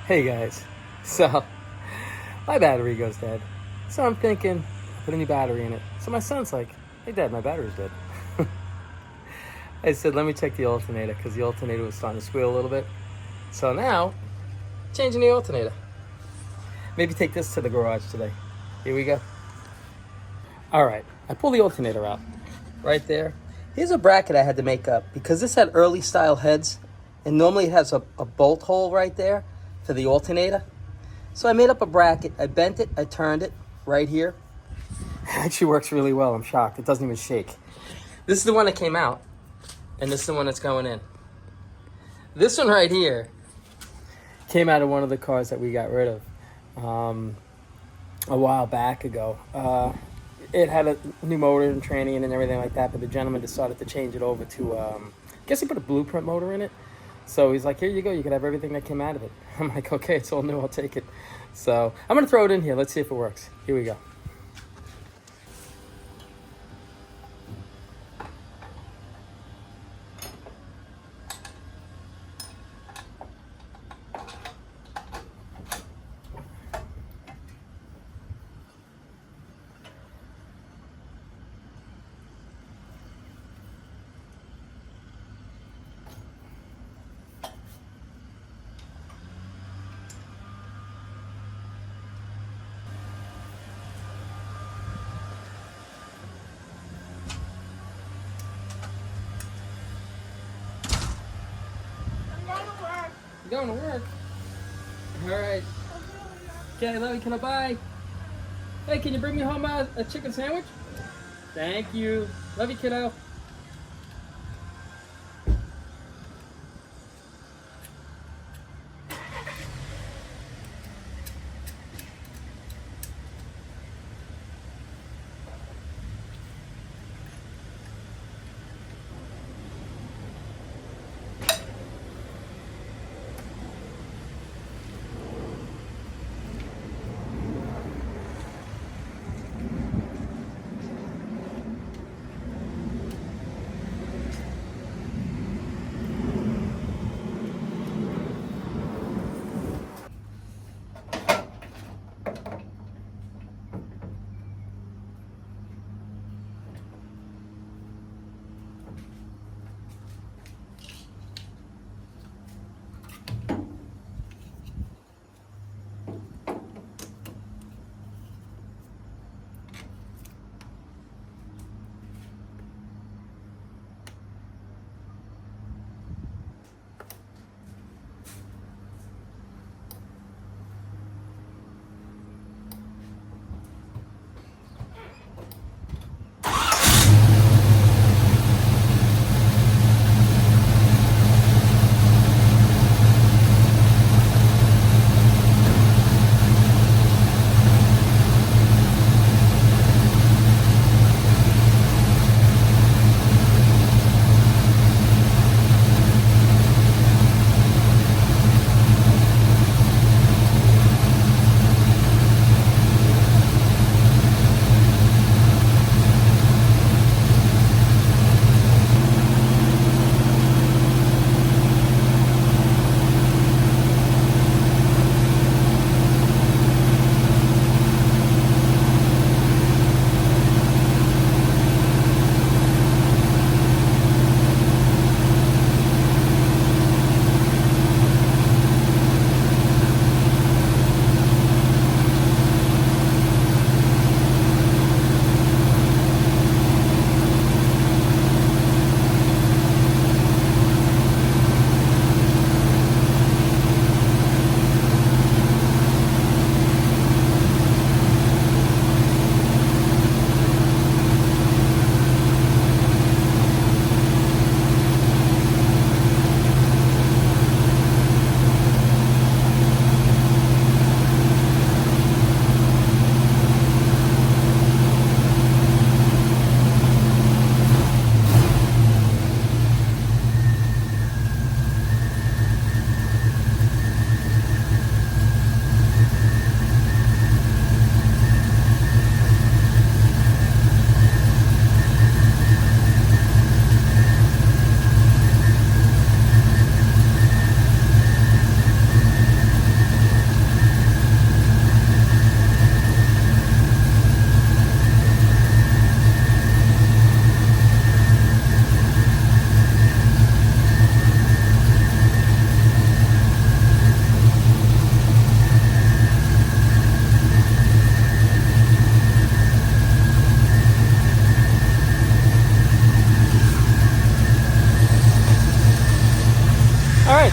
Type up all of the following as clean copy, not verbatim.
Hey guys, so my battery goes dead. So I'm thinking, put a new battery in it. So my son's like, hey dad, my battery's dead. I said, let me check the alternator because the alternator was starting to squeal a little bit. So now, changing the alternator. Maybe take this to the garage today. Here we go. All right, I pull the alternator out right there. Here's a bracket I had to make up because this had early style heads and normally it has a bolt hole right there for the alternator. So I made up a bracket, I bent it, I turned it right here. It actually works really well, I'm shocked. It doesn't even shake. This is the one that came out and this is the one that's going in. This one right here came out of one of the cars that we got rid of a while back ago. It had a new motor and tranny and everything like that, but the gentleman decided to change it over to, I guess he put a blueprint motor in it. So he's like, here you go, you can have everything that came out of it. I'm like, okay, it's all new, I'll take it. So I'm gonna throw it in here, let's see if it works. Here we go. You going to work? All right. Okay, love you. Can I buy? Hey, can you bring me home a chicken sandwich? Thank you. Love you, kiddo.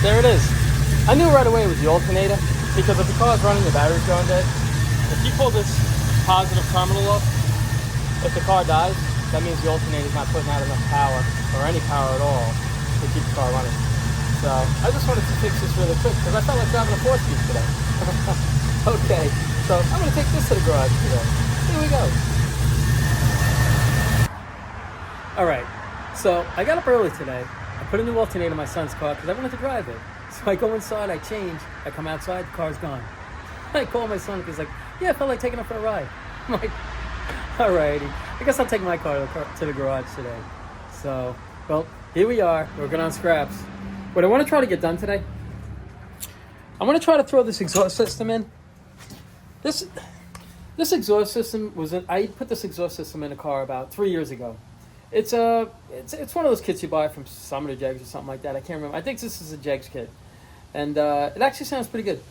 there it is. I knew right away it was the alternator, because if the car's running, the battery's going dead. If you pull this positive terminal off, if the car dies, that means the alternator's not putting out enough power, or any power at all, to keep the car running. So I just wanted to fix this really quick, because I felt like driving a 4-speed today. Okay, so I'm going to take this to the garage today. Here we go. All right, so I got up early today. I put a new alternator in my son's car because I wanted to drive it. So I go inside, I change, I come outside, the car's gone. I call my son, he's like, yeah, I felt like taking it for a ride. I'm like, all righty, I guess I'll take my car to the garage today. So, well, here we are, working on scraps. What I want to try to get done today, I want to try to throw this exhaust system in. This exhaust system I put this exhaust system in a car about 3 years ago. It's one of those kits you buy from Summer Jegs or something like that. I can't remember. I think this is a Jegs kit, and it actually sounds pretty good.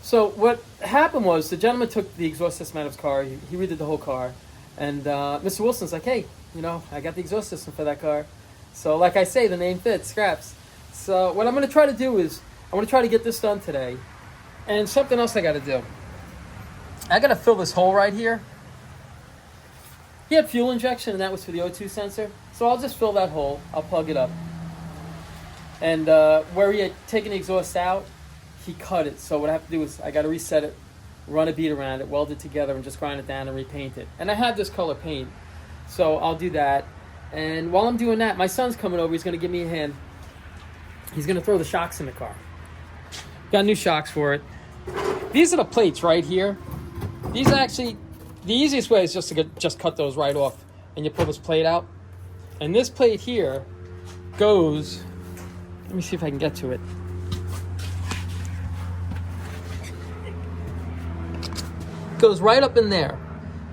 So what happened was the gentleman took the exhaust system out of his car. He redid the whole car, and Mr. Wilson's like, hey, I got the exhaust system for that car. So like I say, the name fits, scraps. So what I'm going to try to do is I want to try to get this done today, and something else I got to do. I got to fill this hole right here. He had fuel injection, and that was for the O2 sensor. So I'll just fill that hole. I'll plug it up. And where he had taken the exhaust out, he cut it. So what I have to do is I got to reset it, run a bead around it, weld it together, and just grind it down and repaint it. And I have this color paint, so I'll do that. And while I'm doing that, my son's coming over. He's going to give me a hand. He's going to throw the shocks in the car. Got new shocks for it. These are the plates right here. These actually... The easiest way is just to just cut those right off, and you pull this plate out. And this plate here goes, let me see if I can get to it. Goes right up in there.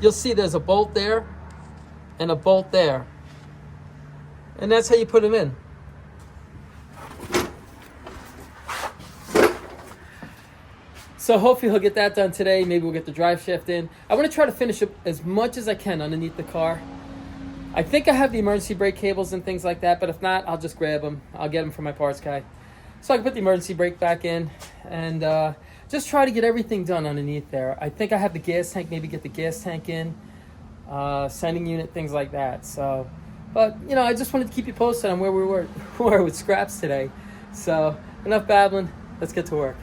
You'll see there's a bolt there and a bolt there. And that's how you put them in. So hopefully he'll get that done today. Maybe we'll get the drive shaft in. I want to try to finish up as much as I can underneath the car. I think I have the emergency brake cables and things like that, but if not, I'll just grab them. I'll get them from my parts guy. So I can put the emergency brake back in and just try to get everything done underneath there. I think I have the gas tank, maybe get the gas tank in, sending unit, things like that. So, but, I just wanted to keep you posted on where we were with scraps today. So enough babbling. Let's get to work.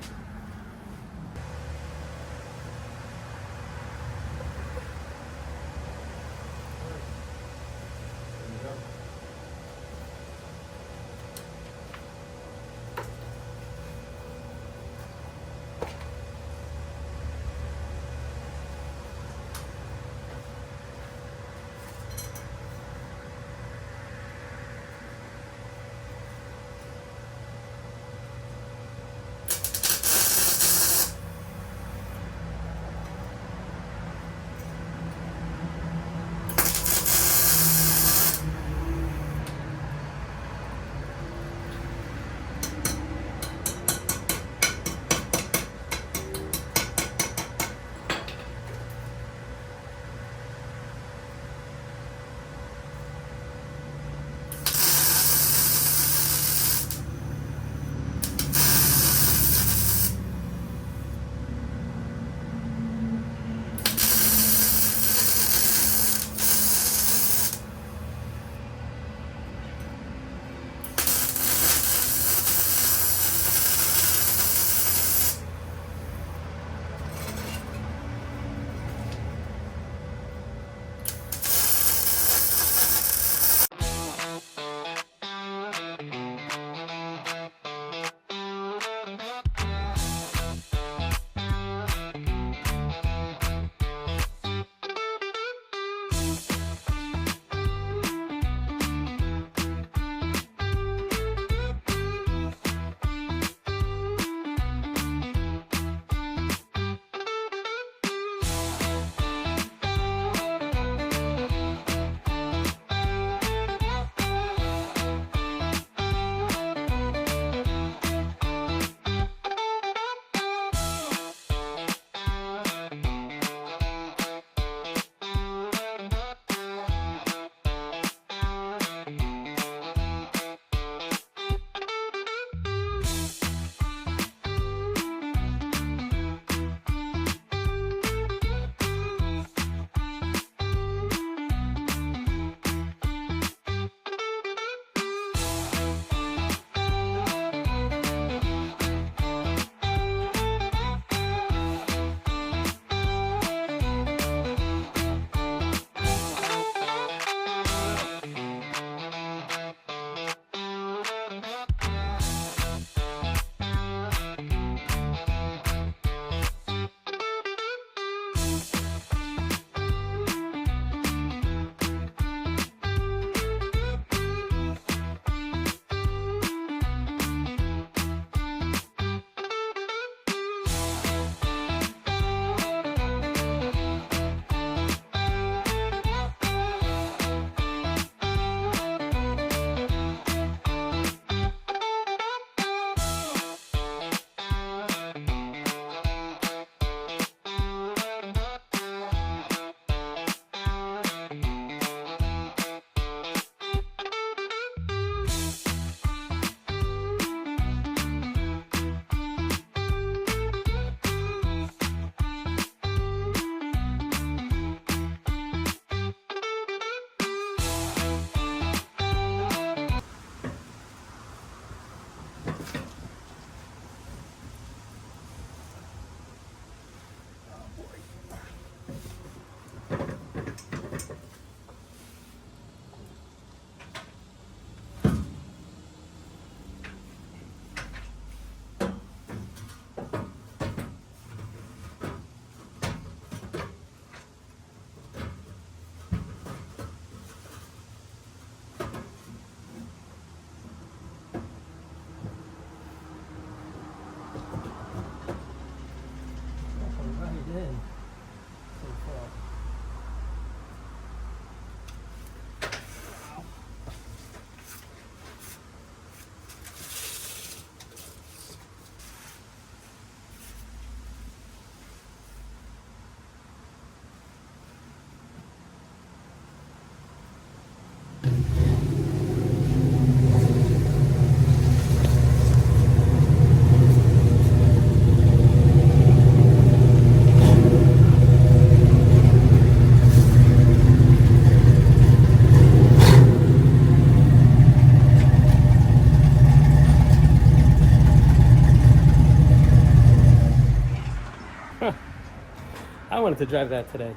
I wanted to drive that today.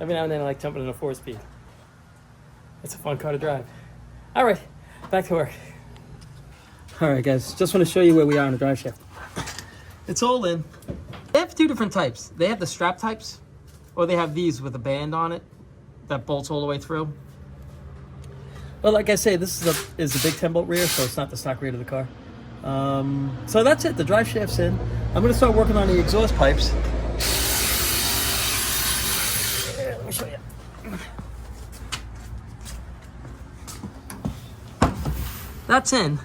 Every now and then I like jumping in a 4-speed. It's a fun car to drive. All right, back to work. All right, guys, just want to show you where we are on the drive shaft. It's all in. They have 2 different types. They have the strap types, or they have these with a band on it that bolts all the way through. But like I say, this is a big 10-bolt rear, so it's not the stock rear of the car. So that's it. The drive shaft's in. I'm going to start working on the exhaust pipes. Here, let me show you. That's in.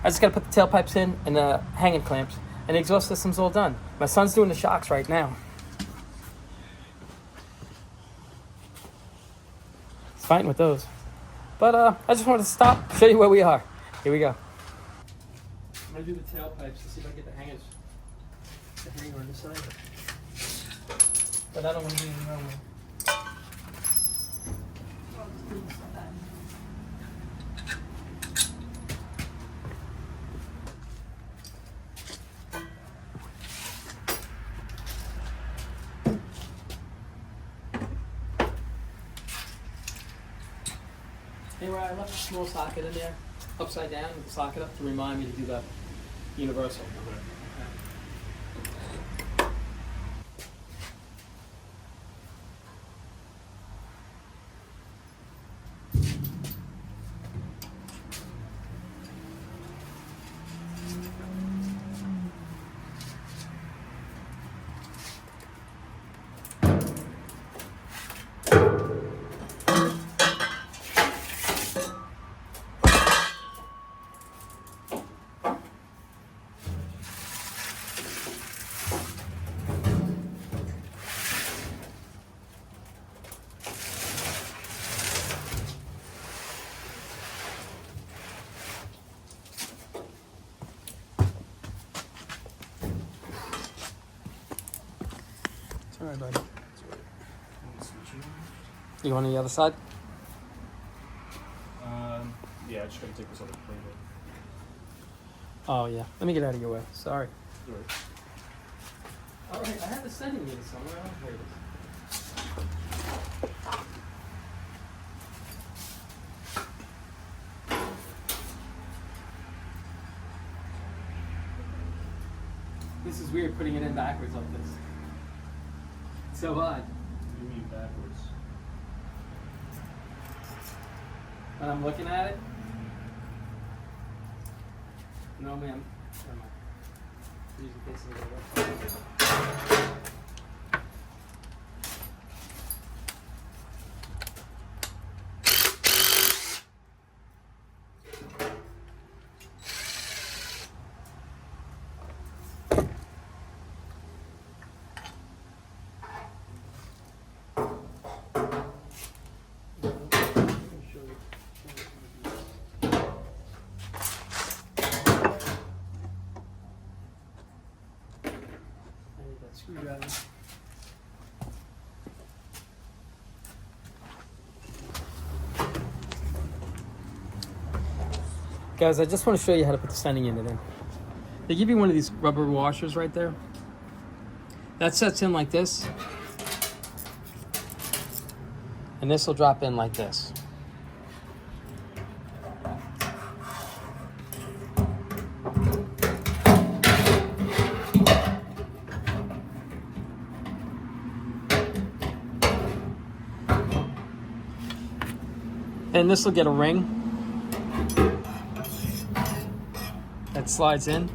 I just got to put the tailpipes in and the hanging clamps, and the exhaust system's all done. My son's doing the shocks right now. He's fighting with those. But I just wanted to stop, show you where we are. Here we go. I'm going to do the tailpipes to see if I can get the hanger on this side. But I don't want to do it the wrong way. Anyway, I left a small socket in there, upside down with the socket up to remind me to do the universal. All right, buddy. You want on the other side? Yeah, I just gotta take this other plate in. Oh, yeah. Let me get out of your way. Sorry. Right. All right, I have the sending meter somewhere. Oh, here it is. This is weird putting it in backwards like this. So odd. What do you mean backwards? When I'm looking at it. No, ma'am. Never mind. Usually this is a little rough. Screwdriver. Guys, I just want to show you how to put the sending unit in. They give you one of these rubber washers right there. That sets in like this. And this will drop in like this. And this will get a ring that slides in.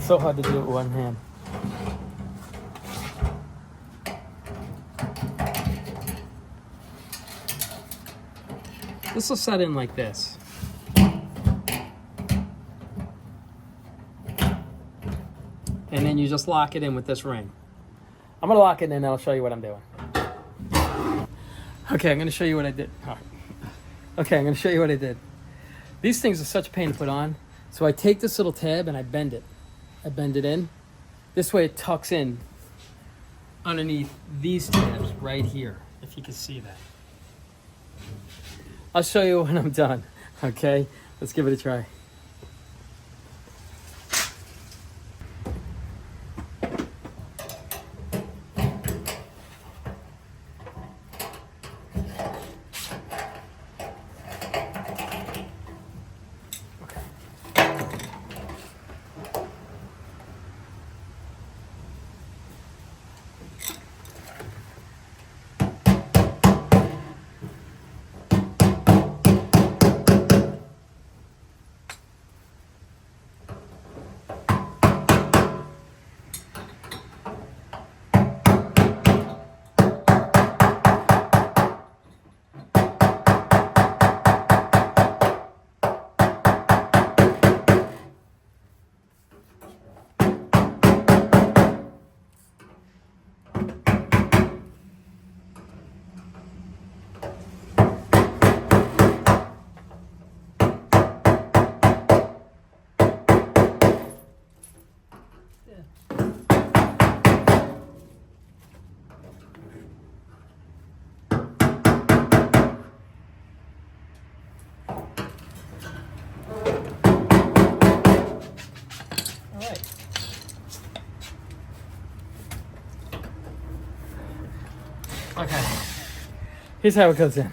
So hard to do it with one hand. This will set in like this. And then you just lock it in with this ring. I'm gonna lock it in and I'll show you what I'm doing. Okay, I'm gonna show you what I did. Okay, I'm gonna show you what I did. These things are such a pain to put on. So I take this little tab and I bend it. I bend it in. This way it tucks in underneath these tabs right here, if you can see that. I'll show you when I'm done. Okay, let's give it a try. Okay, here's how it goes in.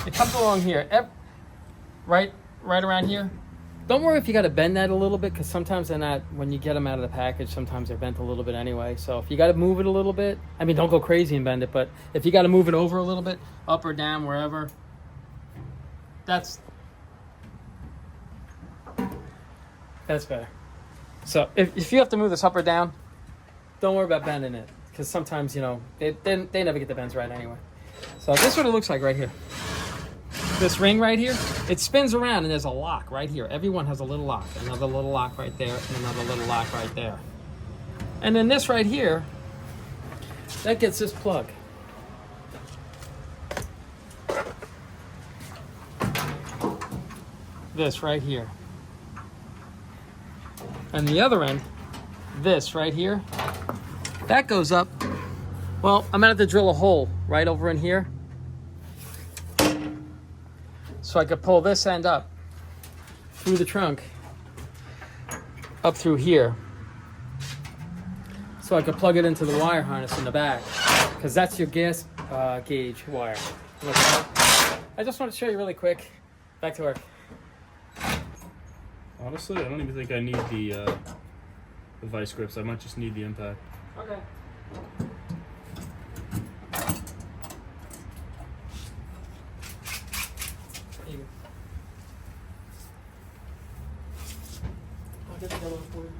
It comes along here, right around here. Don't worry if you got to bend that a little bit, because sometimes they're not, when you get them out of the package, sometimes they're bent a little bit anyway. So if you got to move it a little bit, I mean, don't go crazy and bend it, but if you got to move it over a little bit, up or down, wherever, that's better. So if you have to move this up or down, don't worry about bending it, because sometimes, you know, they never get the bends right anyway. So this is what it looks like right here. This ring right here, it spins around and there's a lock right here. Everyone has a little lock, another little lock right there, and another little lock right there. And then this right here, that gets this plug. This right here. And the other end, this right here, that goes up. Well, I'm gonna have to drill a hole right over in here, so I could pull this end up through the trunk, up through here, so I could plug it into the wire harness in the back, because that's your gas gauge wire. I just want to show you really quick. Back to work. Honestly, I don't even think I need the vice grips. I might just need the impact. Okay. I'll get the other one for you.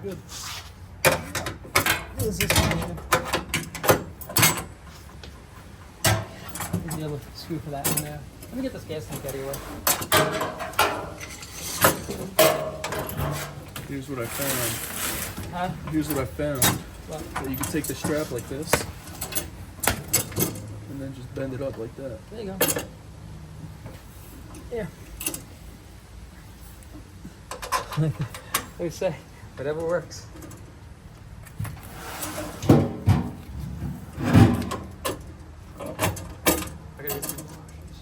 Good. What is this one here? There's the other screw for that one there. Let me get this gas tank out of your way. Here's what I found. Huh? Here's what I found. What? That you can take the strap like this, and then just bend it up like that. There you go. Here. What do you say? Whatever works. I gotta get some washers.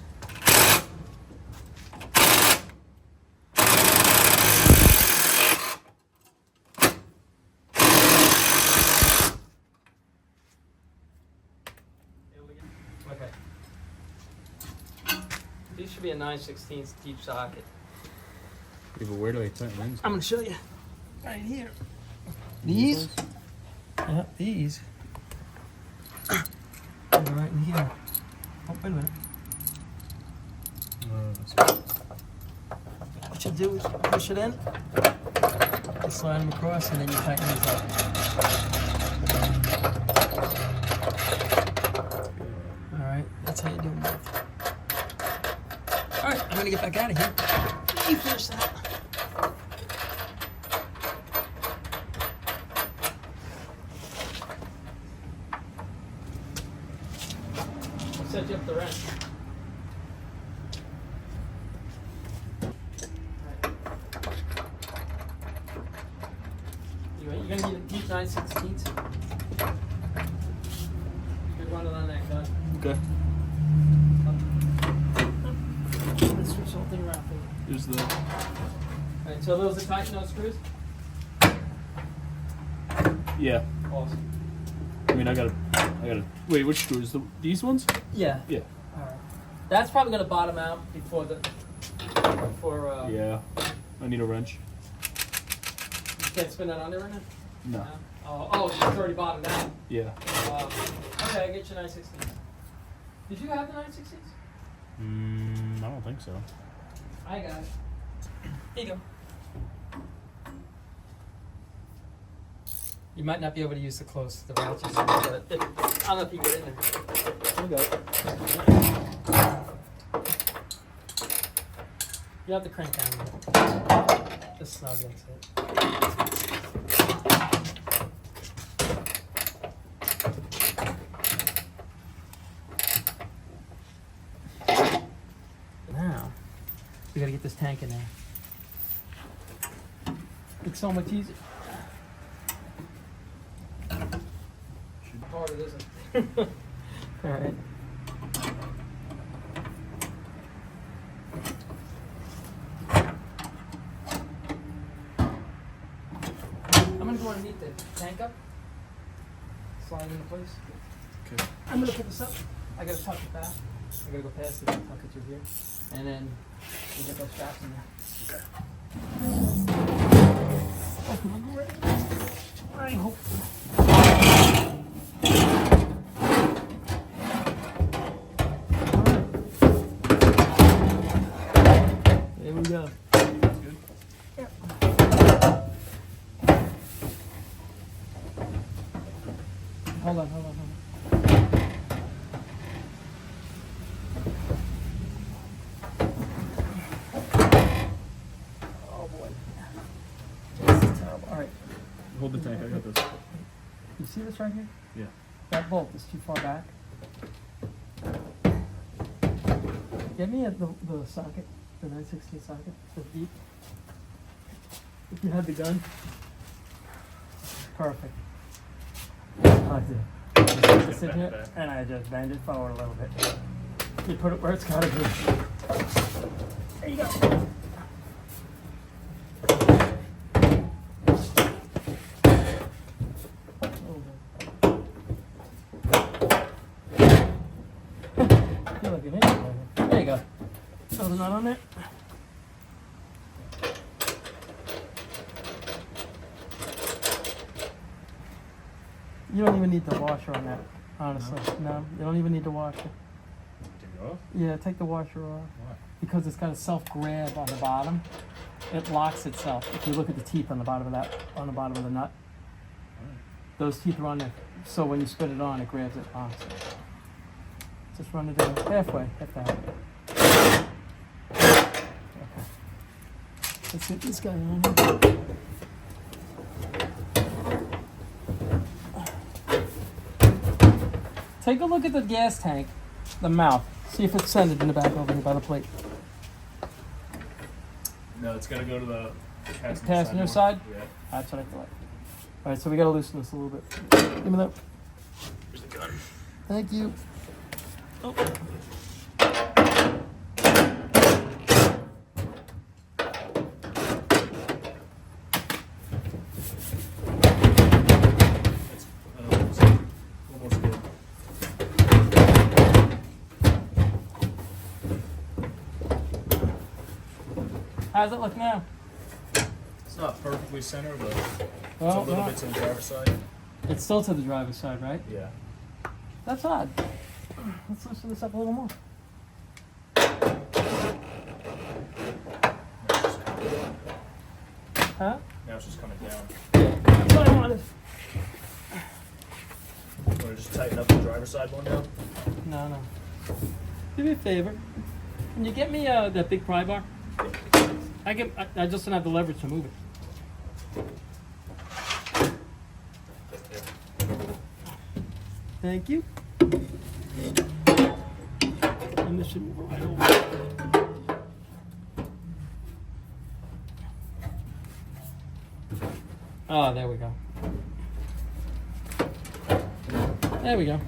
Okay. These should be a 9/16 deep socket. Yeah, but where do I tighten them? I'm gonna show you. Right here. These? Yeah, these. Go right in here. Oh, wait a minute. What you do is push it in, you slide them across, and then you tighten these up. Alright, that's how you do them. Alright, I'm gonna get back out of here. You finish that. set you up the wrench. You're gonna need 9/16. Good running on that gun. Okay. Let's switch the whole thing around for you. Here's the. Alright, so those are tight, no screws? Yeah. Awesome. I mean, I gotta. Wait, which screws? These ones? Yeah. Yeah. Alright. That's probably gonna bottom out before Yeah. I need a wrench. You can't spin that on there right now? No. Oh, it's already bottomed out. Yeah. Okay, I get you 9/16. Did you have the 9/16? I don't think so. I got it. Here you go. You might not be able to use the ratchets, but I don't know if you can get in there. I got it. You have to crank down. Just snug, that's it. Now, we gotta get this tank in there. It's so much easier. Hard it isn't. All right. I'm gonna go underneath the tank up, slide it into place. Okay. I'm gonna put this up. I gotta tuck it back. I gotta go past it and tuck it through here, and then we'll get those straps in there. Okay. I hope. There we go. Good. Yeah. Hold on. Oh boy. This is terrible. All right. Hold the tank. I got this. You see this right here? Yeah. That bolt is too far back. Get me at the socket, the 9/16 socket, the deep. If you had the gun. Perfect. I did. Put this in here, and I just bend it forward a little bit. You put it where it's gotta be. There you go. You're looking at it. There you go. Throw the nut on there. You don't even need the washer on that, honestly. No, you don't even need the washer. Take it off? Yeah, take the washer off. Why? Because it's got a self-grab on the bottom. It locks itself. If you look at the teeth on the bottom of the nut, Alright. those teeth are on there. So when you spin it on, it grabs it, locks it. Just run it in halfway, hit that. Okay. Let's get this guy on here. Take a look at the gas tank, the mouth. See if it's centered in the back over here by the plate. No, it's gotta go to the Passenger side? Yeah. That's what I thought. All right, so we gotta loosen this a little bit. Give me that. Here's the gun. Thank you. Oh. It's almost good. How's it look now? It's not perfectly centered, but it's a Well, little bit to the driver's side. it's still to the driver's side, right? Yeah. That's odd. Let's loosen this up a little more. Huh? Now it's just coming down. That's what I wanted. Want to just tighten up the driver's side one now? No. Do me a favor. Can you get me that big pry bar? I just don't have the leverage to move it. Thank you. and this should move right over. Oh, there we go. There we go.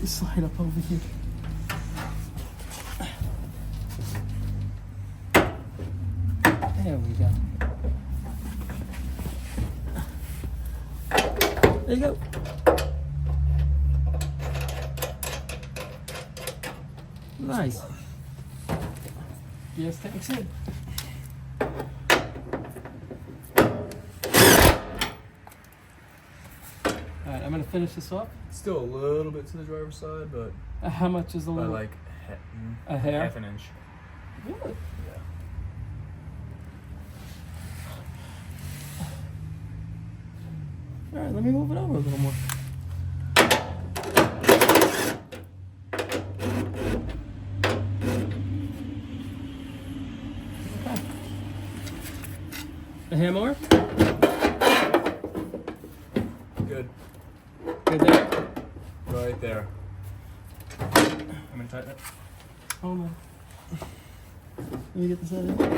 Slide up over here. There we go. There you go. Nice. Yes, thanks in. Alright, I'm gonna finish this off. Still a little bit to the driver's side, but How much is the by little? like A hair? half an inch. Really? Yeah. Alright, let me move it over a little more. Okay. A hair more? Good. Good there? Right there. I'm gonna tighten it. Hold on. Let me get this out of here.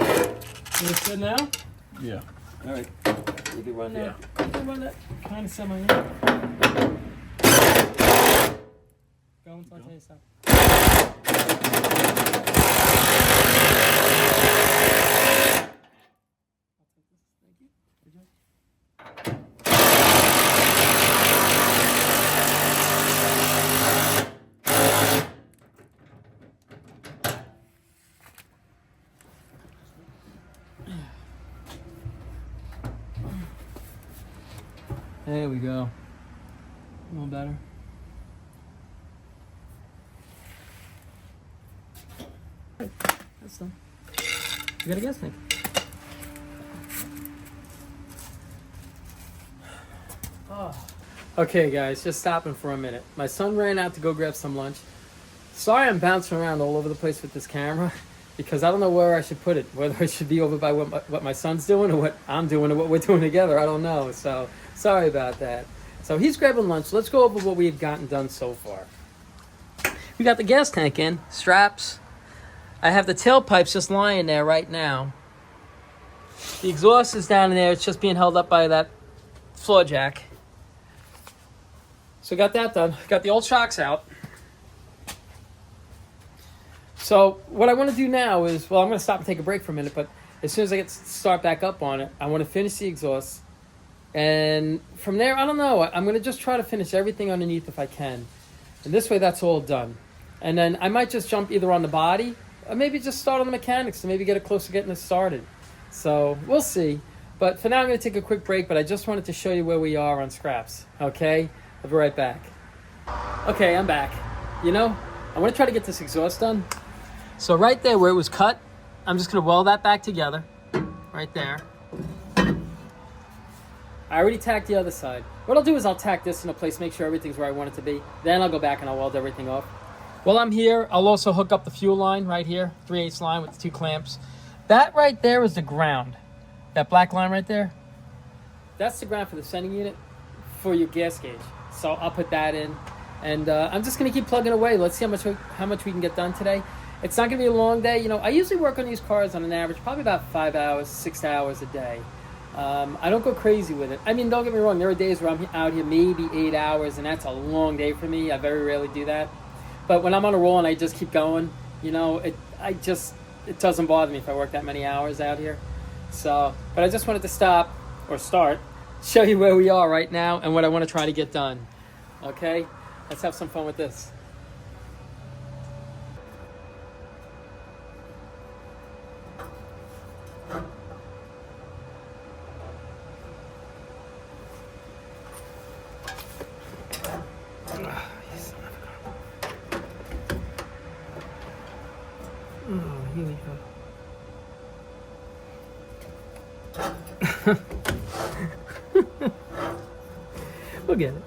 Is it good now? Yeah. Alright. You can run that. Yeah. You can run that kind of semi in. Go until I tell you stop. Thank you. Good job. There we go. A little better. That's done. You got a gas tank. Oh. Okay, guys, just stopping for a minute. My son ran out to go grab some lunch. Sorry I'm bouncing around all over the place with this camera because I don't know where I should put it. Whether it should be over by what my son's doing or what I'm doing or what we're doing together. I don't know. So sorry about that. So he's grabbing lunch. Let's go over what we've gotten done so far. We got the gas tank in, straps. I have the tailpipes just lying there right now. The exhaust is down in there. It's just being held up by that floor jack. So got that done. Got the old shocks out. So what I want to do now is, well, I'm going to stop and take a break for a minute, but as soon as I get start back up on it, I want to finish the exhaust. And from there, I don't know. I'm going to just try to finish everything underneath if I can. And this way, that's all done. And then I might just jump either on the body or maybe just start on the mechanics and maybe get it close to getting it started. So we'll see. But for now, I'm going to take a quick break, but I just wanted to show you where we are on scraps. Okay? I'll be right back. Okay, I'm back. You know, I want to try to get this exhaust done. So right there where it was cut, I'm just going to weld that back together. Right there. I already tacked the other side. What I'll do is I'll tack this into place, make sure everything's where I want it to be. Then I'll go back and I'll weld everything off. While I'm here, I'll also hook up the fuel line right here, 3/8 line with the 2 clamps. That right there is the ground. That black line right there, that's the ground for the sending unit for your gas gauge. So I'll put that in. And I'm just going to keep plugging away. Let's see how much we can get done today. It's not going to be a long day. You know, I usually work on these cars on an average, probably about 5 hours, 6 hours a day. I don't go crazy with it. I mean, don't get me wrong. There are days where I'm out here maybe 8 hours, and that's a long day for me. I very rarely do that. But when I'm on a roll and I just keep going, you know, it doesn't bother me if I work that many hours out here. So, but I just wanted to stop or start, show you where we are right now and what I want to try to get done. Okay, let's have some fun with this. Oh, here we go. We'll get it.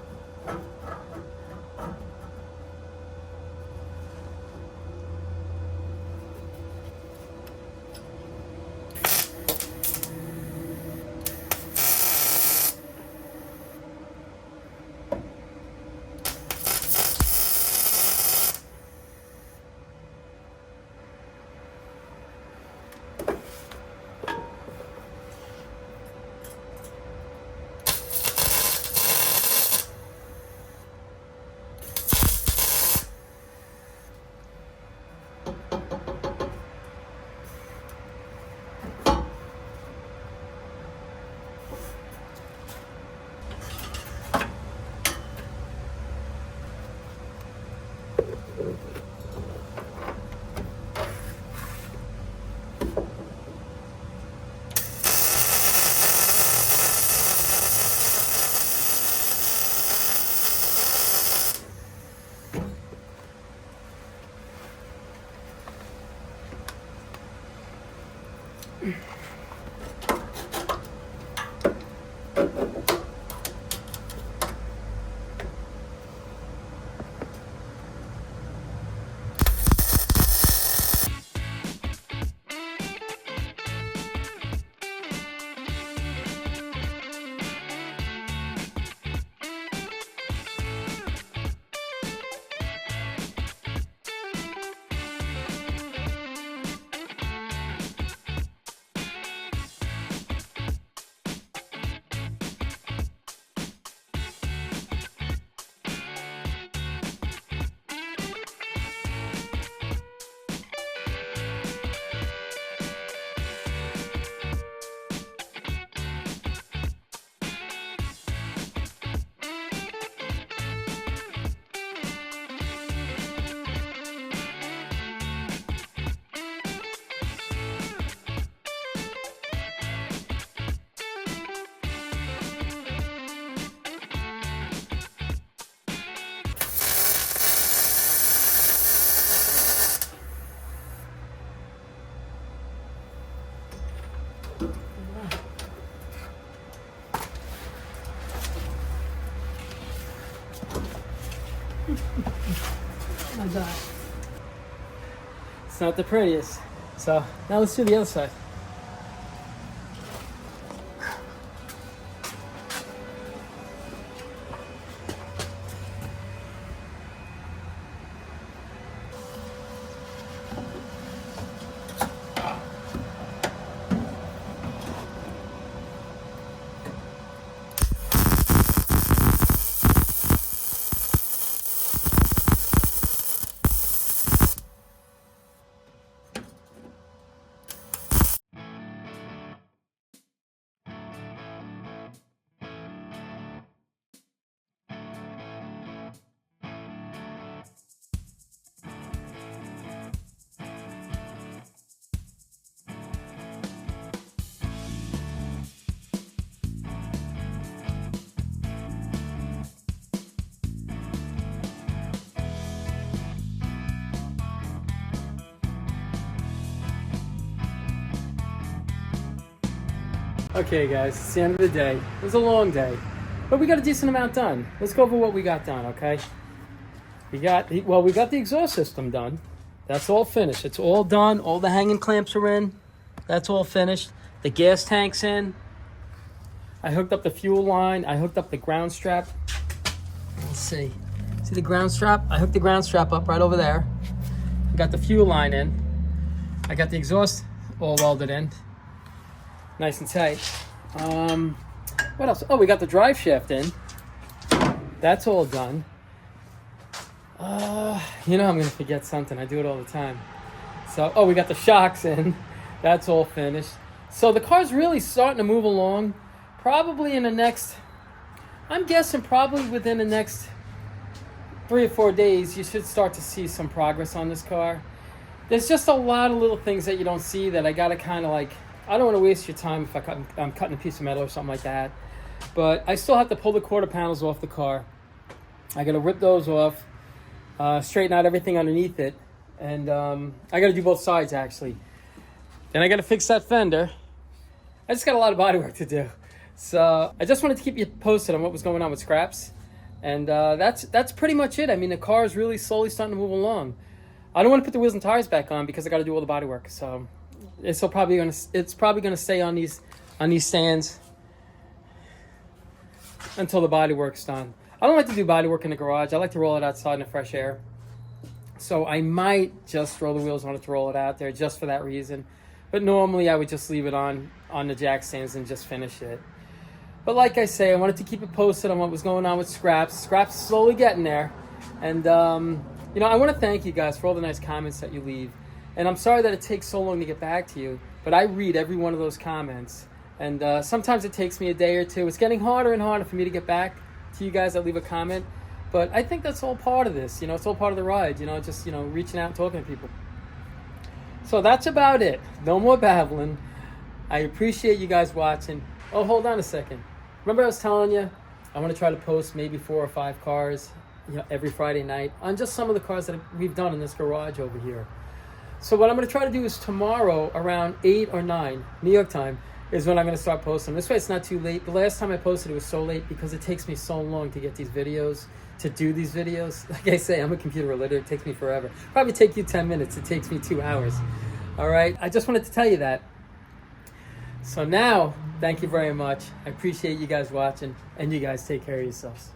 My God. It's not the prettiest. So now let's do the other side. Okay guys, it's the end of the day. It was a long day, but we got a decent amount done. Let's go over what we got done, okay? We got the exhaust system done. That's all finished. It's all done. All the hanging clamps are in. That's all finished. The gas tank's in. I hooked up the fuel line. I hooked up the ground strap. Let's see. See the ground strap? I hooked the ground strap up right over there. I got the fuel line in. I got the exhaust all welded in. Nice and tight. What else? Oh, we got the drive shaft in. That's all done. You know I'm gonna forget something. I do it all the time. So, oh, we got the shocks in. That's all finished. So the car's really starting to move along. Probably in the next, I'm guessing probably within the next 3 or 4 days, you should start to see some progress on this car. There's just a lot of little things that you don't see that I gotta kind of like, I don't want to waste your time if I'm cutting a piece of metal or something like that. But I still have to pull the quarter panels off the car. I got to rip those off, straighten out everything underneath it. And I got to do both sides, actually. Then I got to fix that fender. I just got a lot of body work to do. So I just wanted to keep you posted on what was going on with scraps. And that's pretty much it. I mean, the car is really slowly starting to move along. I don't want to put the wheels and tires back on because I got to do all the body work. So it's probably gonna stay on these stands until the body work's done. I don't like to do body work in the garage. I like to roll it outside in the fresh air. So I might just throw the wheels on it to roll it out there just for that reason. But normally I would just leave it on the jack stands and just finish it. But like I say, I wanted to keep it posted on what was going on with scraps. Scraps slowly getting there. And you know, I want to thank you guys for all the nice comments that you leave. And I'm sorry that it takes so long to get back to you, but I read every one of those comments. And sometimes it takes me a day or two. It's getting harder and harder for me to get back to you guys that leave a comment. But I think that's all part of this. You know, it's all part of the ride. You know, just, you know, reaching out and talking to people. So that's about it. No more babbling. I appreciate you guys watching. Oh, hold on a second. Remember I was telling you, I want to try to post maybe 4 or 5 cars, you know, every Friday night on just some of the cars that we've done in this garage over here. So what I'm going to try to do is tomorrow around 8 or 9 New York time is when I'm going to start posting. This way it's not too late. The last time I posted it was so late because it takes me so long to get these videos, to do these videos. Like I say, I'm a computer illiterate. It takes me forever. Probably take you 10 minutes. It takes me 2 hours. All right. I just wanted to tell you that. So now, thank you very much. I appreciate you guys watching, and you guys take care of yourselves.